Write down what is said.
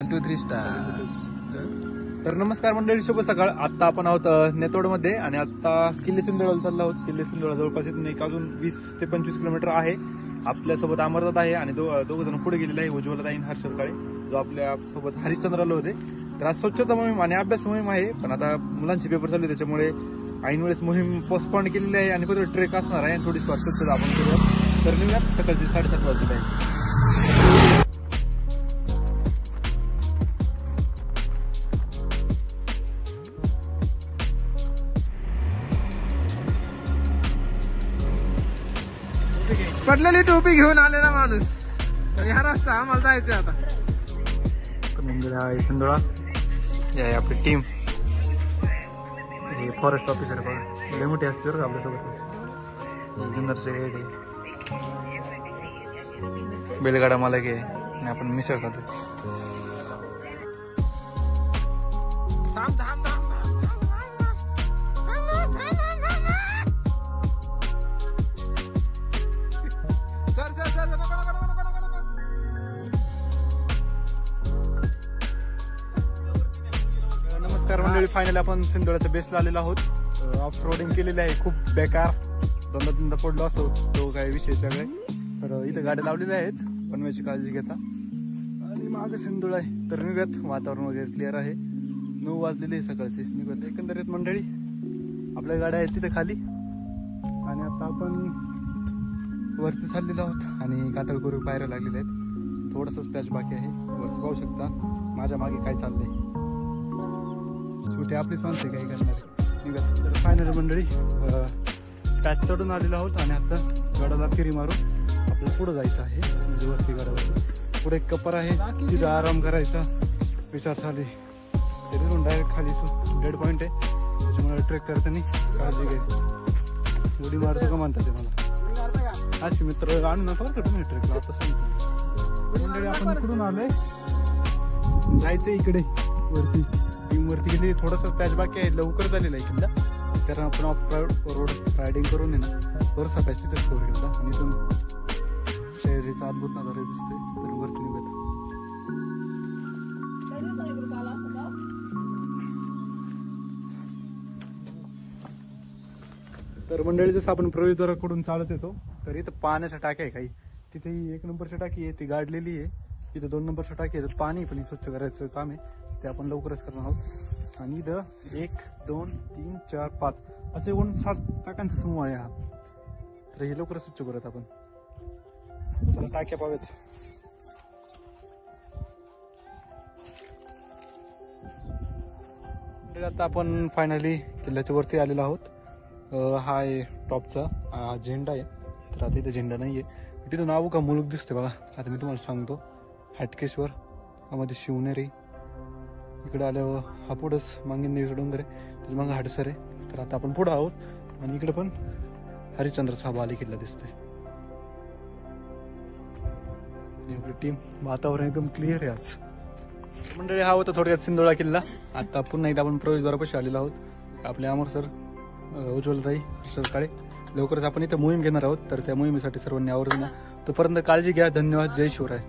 1 2 3 star. तर नमस्कार मंडळी, शुभ सकाळ. आता आपण आहोत नेतोडमध्ये आणि आता किल्ले सिंधुदुर्गला चाललो आहोत. किल्ले सिंधुदुर्ग जवळपास इथून एक अजून 20 ते 25 किलोमीटर आहे. आपल्यासोबत अमरनाथ आहे आणि दोघ जण पुढे गेलेले आहे, उज्ज्वलताई आणि हर्षल काळे, जो आपल्या सोबत हरिश्चंद्राला होते. तर आज स्वच्छता मोहीम आणि अभ्यास मोहीम आहे, पण आता मुलांचे पेपर चालू आहे त्याच्यामुळे ऐन वेळेस मोहीम पोस्टपोन केलेली आहे आणि परत ट्रेक असणार आहे आणि थोडी स्वच्छता आपण करूया. तर निघूया. सकाळची 7:30 वाजले आहे. पडलेली टोपी घेऊन आलेला माणूस. ह्या रस्ता आम्हाला जायचं आता. सिंधुळा आहे आपली टीम. हे फॉरेस्ट ऑफिसर बघा, लय मोठी असते बरं आपल्यासोबत. जुन्नरचे रेड आहे, बैलगाडा मालक आहे आणि आपण मिसळ खातो. नमस्कार मंडळी, फायनली आपण सिंधुळ्याच्या बेसला आलेलो आहोत. ऑफ रोडिंग केलेली आहे, खूप बेकार. दोनदा पडलो असतो, तो काय विषय सगळे. तर इथं गाड्या लावलेल्या आहेत, पनवेची काळजी घेता. आणि मागे सिंधुळ आहे. तर निघत, वातावरण वगैरे क्लिअर आहे. 9 वाजलेले सकाळचे. निघत एकंदरीत मंडळी आपल्या गाड्या आहेत तिथे खाली आणि आता आपण वरती चाललेलो आहोत आणि कातळ करू पायऱ्या लागलेल्या आहेत. थोडासा स्पॅच बाकी आहे. वरती पाहू शकता माझ्या मागे काय चाललंय. शेवटी आपलीच माणसं काय करणार. निघत तर फायनल मंडळी पॅच चढून आलेलो आहोत आणि आता गडाला फेरी मारून आपल्याला पुढे जायचं आहे. म्हणजे वरती गडावर पुढे एक कपर आहे, तिथं आराम करायचा विचार चालू आहे. तिथून डायरेक्ट खाली डेड पॉईंट आहे, त्याच्यामुळे ट्रेक करताना काळजी घ्यायची. उडी मारतो का म्हणतात ते मला. अशी मित्र आणू नका बरं का तुम्ही ट्रेकला. आता सांगतो मंडळी आपण इकडून आलोय, जायचं इकडे वरती. टीम वरती गेली. थोडासा पॅच बाकी आहे, लवकर झालेला आहे किल्ला. कारण आपण ऑफ रोड रायडिंग करून आहे ना, बरंचसा पॅच तिथेच कवर केला आणि इथून शहरीचा अद्भुत नजारा दिसतोय. तर वरती निघत तर मंडळी जसं आपण प्रवेशद्वाराकडून चालत येतो तर इथं पाण्याच्या टाक्या आहे काही. तिथे 1 नंबरची टाकी आहे, ती गाडलेली आहे. इथं 2 नंबरची टाकी आहे, पाणी पण स्वच्छ करायचं काम आहे, ते आपण लवकरच करणार आहोत. आणि इथं 1 2 3 4 5 असे 7 टाक्यांचा समूह आहे हा. तर हे लवकरच स्वच्छ करत आपण. टाक्या पाहत आता आपण फायनली किल्ल्याच्या वरती आलेलो आहोत. हा आहे टॉपचा झेंडा आहे. तर आता इथे झेंडा नाहीये. तिथून नाव का मुलूक दिसते बघा. आता मी तुम्हाला सांगतो. हाटकेश्वर, यामध्ये शिवनेरी, इकडे आल्यावर हा पुढंच मांगीनदेवीचा डोंगर आहे, त्याच्या मागं हाडसर आहे. तर आता आपण पुढं आहोत आणि इकडे पण हरिश्चंद्राचा बाले किल्ला दिसतोय. आपली टीम, वातावरण एकदम क्लिअर आहे आज. मंडळी हा होता थोडक्यात सिंधुळा किल्ला. आता पुन्हा एकदा आपण प्रवेशद्वारापाशी आलेलो आहोत. आपले अमर सर, उज्ज्वलताई, हर्षल काळे. लवकरच आपण इथं मोहीम घेणार आहोत, तर त्या मोहिमेसाठी सर्वांनी आवर्जून. तोपर्यंत काळजी घ्या. धन्यवाद. जय शिवराय.